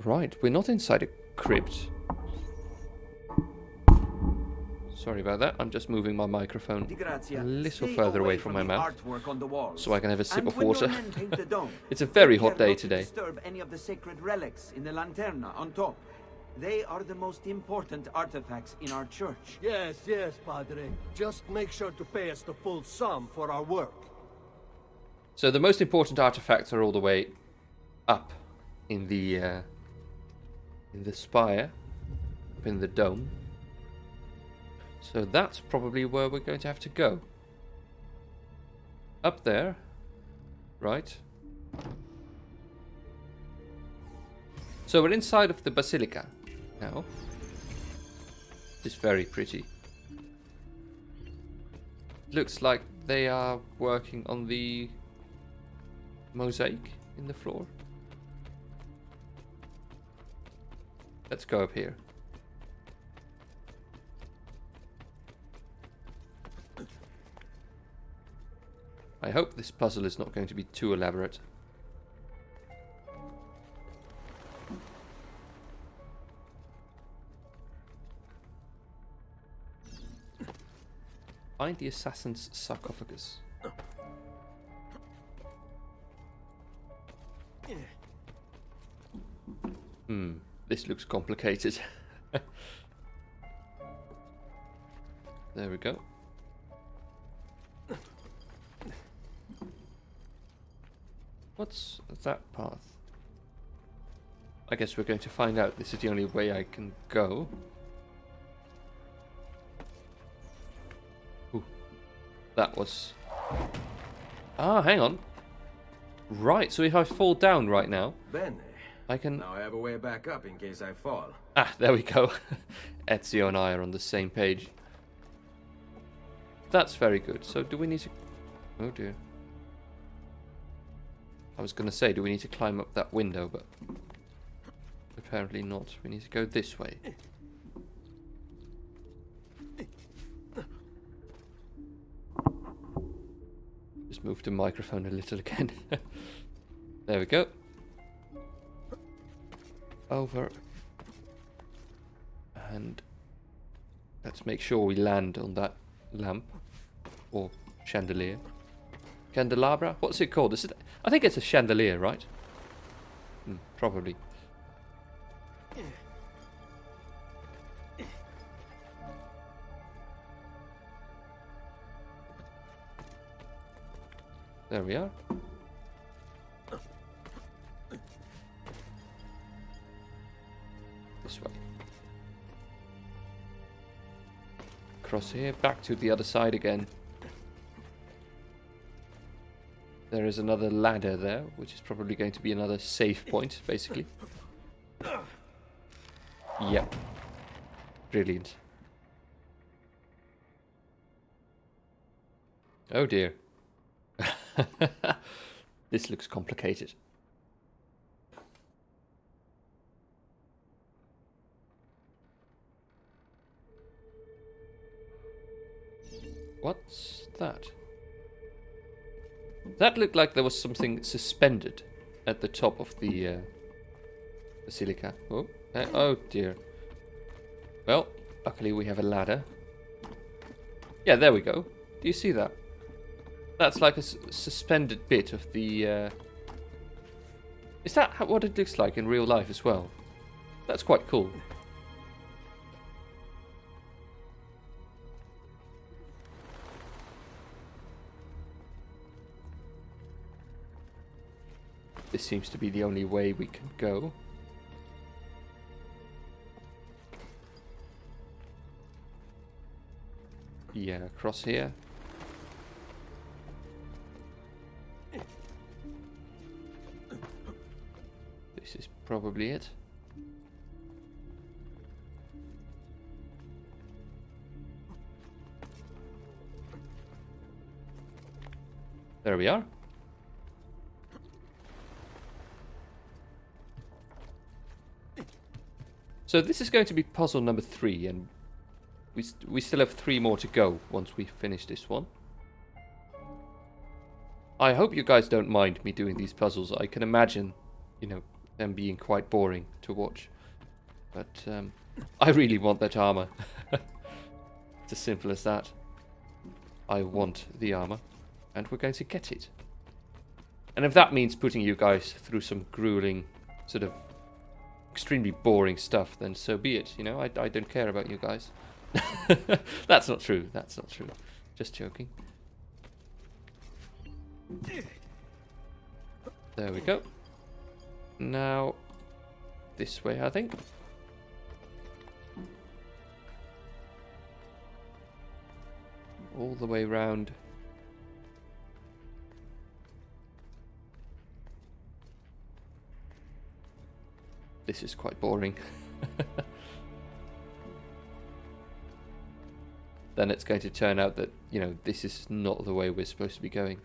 Right, we're not inside a crypt. Sorry about that. I'm just moving my microphone a little further away from my mouth so I can have a sip of water. It's a very hot day today. Disturb any of the sacred relics in the lanterna on top. They are the most important artifacts in our church. Yes, yes, Padre. Just make sure to pay us the full sum for our work. So the most important artifacts are all the way up in the spire, up in the dome. So that's probably where we're going to have to go. Up there, right? So we're inside of the Basilica now. It's very pretty. Looks like they are working on the mosaic in the floor. Let's go up here. I hope this puzzle is not going to be too elaborate. Find the assassin's sarcophagus. This looks complicated. There we go. What's that path? I guess we're going to find out. This is the only way I can go. Ooh, that was... Ah, hang on. Right, so if I fall down right now, Bene. I can... Now I have a way back up in case I fall. Ah, there we go. Ezio and I are on the same page. That's very good. So do we need to... Oh dear. I was going to say, do we need to climb up that window, but apparently not. We need to go this way. Just move the microphone a little again. There we go. Over. And let's make sure we land on that lamp or chandelier. Candelabra? What's it called? Is it? I think it's a chandelier, right? Probably. There we are. This way. Across here, back to the other side again. There is another ladder there, which is probably going to be another save point, basically. Yep. Brilliant. Oh dear. This looks complicated. What's that? That looked like there was something suspended at the top of the basilica. Oh, oh dear. Well, luckily we have a ladder. Yeah, there we go. Do you see that? That's like a suspended bit of the... Is that what it looks like in real life as well? That's quite cool. This seems to be the only way we can go. Yeah, across here. This is probably it. There we are. So this is going to be puzzle number 3, and we still have 3 more to go once we finish this one. I hope you guys don't mind me doing these puzzles. I can imagine, you know, them being quite boring to watch. But I really want that armor. It's as simple as that. I want the armor, and we're going to get it. And if that means putting you guys through some grueling, sort of extremely boring stuff, then so be it. You know, I don't care about you guys. That's not true. That's not true. Just joking. There we go. Now, this way, I think. All the way round. This is quite boring. Then it's going to turn out that, you know, this is not the way we're supposed to be going.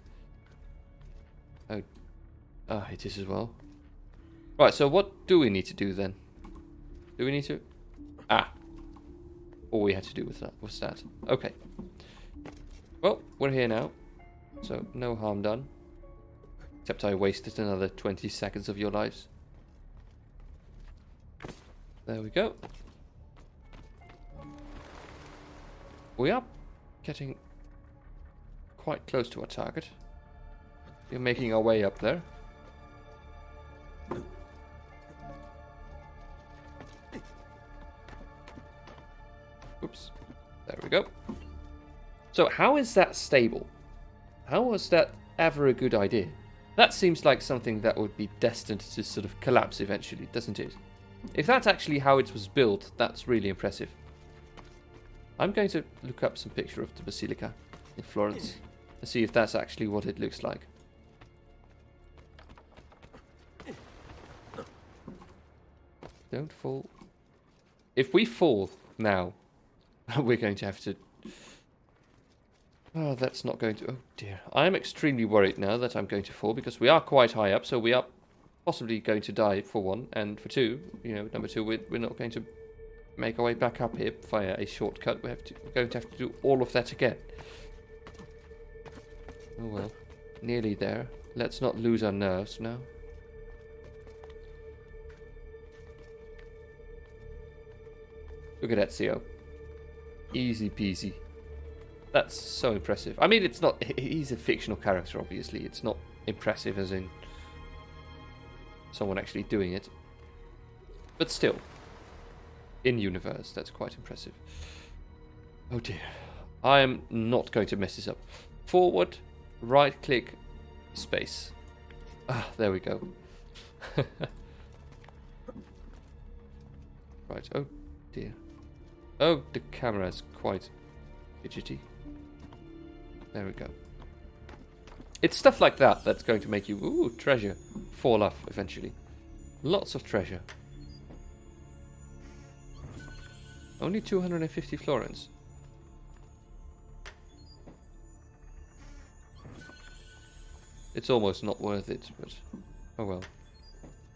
Oh, it is as well. Right, so what do we need to do then? Do we need to... all we had to do with that was that. Okay. Well, we're here now, so no harm done. Except I wasted another 20 seconds of your lives. There we go. We are getting quite close to our target. We're making our way up there. Oops. There we go. So how is that stable? How was that ever a good idea? That seems like something that would be destined to sort of collapse eventually, doesn't it? If that's actually how it was built, that's really impressive. I'm going to look up some picture of the Basilica in Florence and see if that's actually what it looks like. Don't fall. If we fall now, we're going to have to... Oh, that's not going to... Oh dear. I'm extremely worried now that I'm going to fall because we are quite high up, so we are possibly going to die for one, and for two, you know, number two, we're not going to make our way back up here via a shortcut. We're going to have to do all of that again. Oh well, nearly there. Let's not lose our nerves now. Look at Ezio. Easy peasy. That's so impressive. I mean, it's not... He's a fictional character, obviously. It's not impressive as in someone actually doing it. But still. In universe, that's quite impressive. Oh dear. I am not going to mess this up. Forward, right click, space. There we go. Right, oh dear. Oh, the camera is quite fidgety. There we go. It's stuff like that that's going to make you, ooh, treasure, fall off eventually. Lots of treasure. Only 250 florins. It's almost not worth it, but oh well.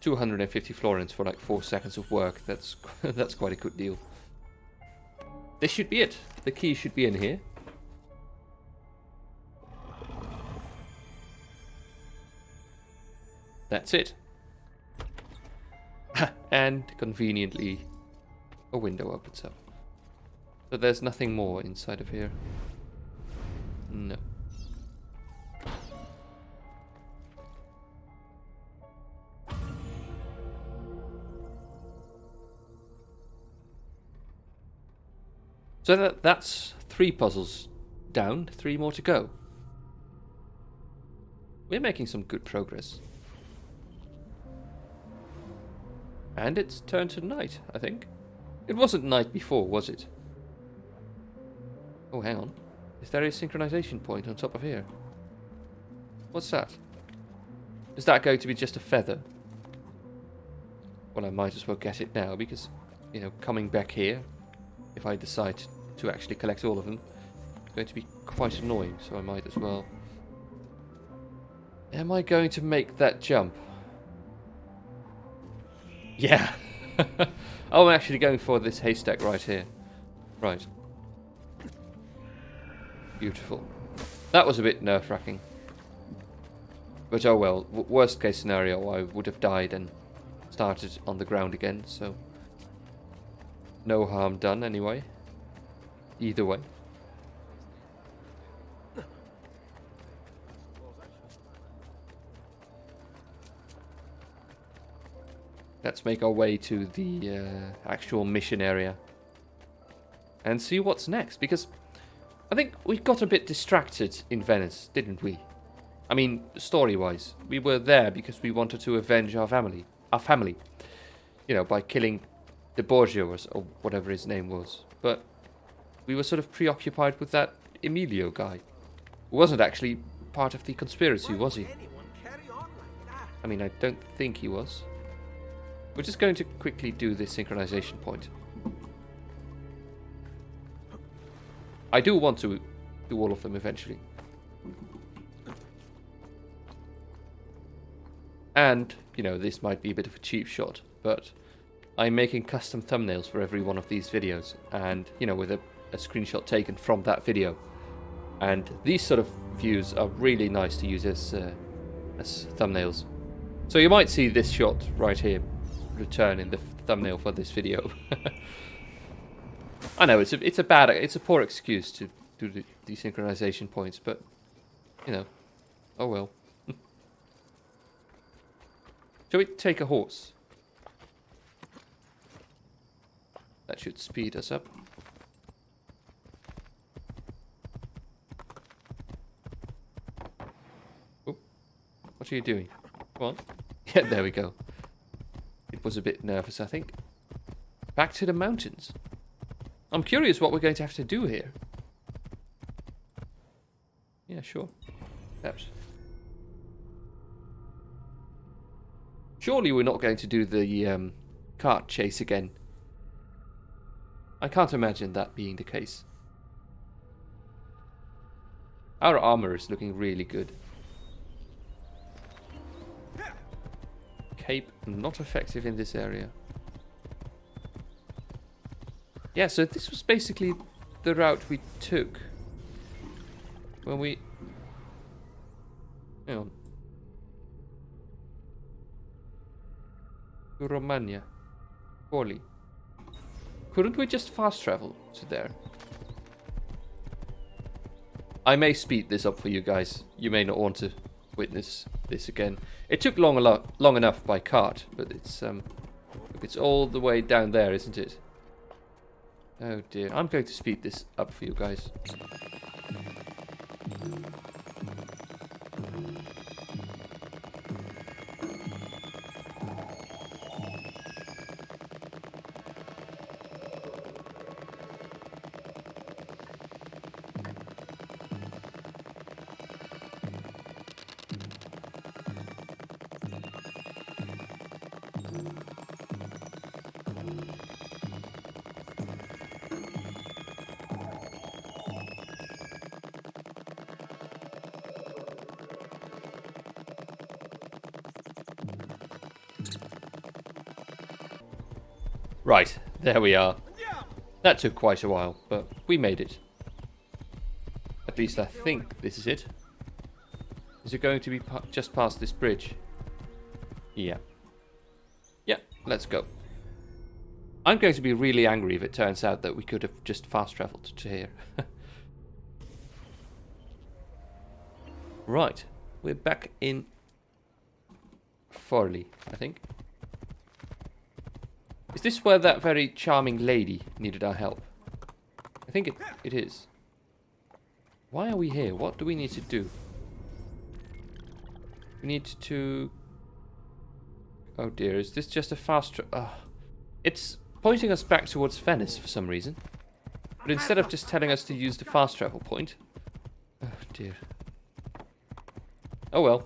250 florins for like 4 seconds of work, that's that's quite a good deal. This should be it. The key should be in here. That's it. And conveniently, a window opens up. So there's nothing more inside of here. No. So that's 3 puzzles down, 3 more to go. We're making some good progress. And it's turned to night, I think. It wasn't night before, was it? Oh, hang on. Is there a synchronization point on top of here? What's that? Is that going to be just a feather? Well, I might as well get it now because, you know, coming back here, if I decide to actually collect all of them, it's going to be quite annoying, so I might as well. Am I going to make that jump? Yeah. Oh, I'm actually going for this haystack right here. Right. Beautiful. That was a bit nerve-wracking. But oh well, worst case scenario, I would have died and started on the ground again, so no harm done anyway. Either way. Let's make our way to the actual mission area and see what's next, because I think we got a bit distracted in Venice, didn't we? I mean, story-wise, we were there because we wanted to avenge our family. You know, by killing the Borgia or whatever his name was. But we were sort of preoccupied with that Emilio guy, who wasn't actually part of the conspiracy, was he? I mean, I don't think he was. We're just going to quickly do this synchronization point. I do want to do all of them eventually. And, you know, this might be a bit of a cheap shot, but I'm making custom thumbnails for every one of these videos, and, you know, with a screenshot taken from that video. And these sort of views are really nice to use as thumbnails. So you might see this shot right here return in the thumbnail for this video. I know it's a poor excuse to do the desynchronization points, but, you know, oh well. Shall we take a horse? That should speed us up. Oh, what are you doing? Come on. Yeah, there we go. It was a bit nervous, I think. Back to the mountains. I'm curious what we're going to have to do here. Yeah, sure. Perhaps. Surely we're not going to do the cart chase again. I can't imagine that being the case. Our armor is looking really good. Cape not effective in this area. Yeah, so this was basically the route we took when we... Hang on. To Romagna. Forli. Couldn't we just fast travel to there? I may speed this up for you guys. You may not want to witness this again. It took long enough by cart, but it's all the way down there, isn't it? Oh dear. I'm going to speed this up for you guys. Right, there we are. That took quite a while, but we made it. At least I think this is it. Is it going to be just past this bridge? Yeah. Yeah, let's go. I'm going to be really angry if it turns out that we could have just fast travelled to here. Right, we're back in Forli, I think. Is this where that very charming lady needed our help? I think it is. Why are we here? What do we need to do? We need to... Oh dear, is this just a fast... It's pointing us back towards Venice for some reason. But instead of just telling us to use the fast travel point... Oh dear. Oh well.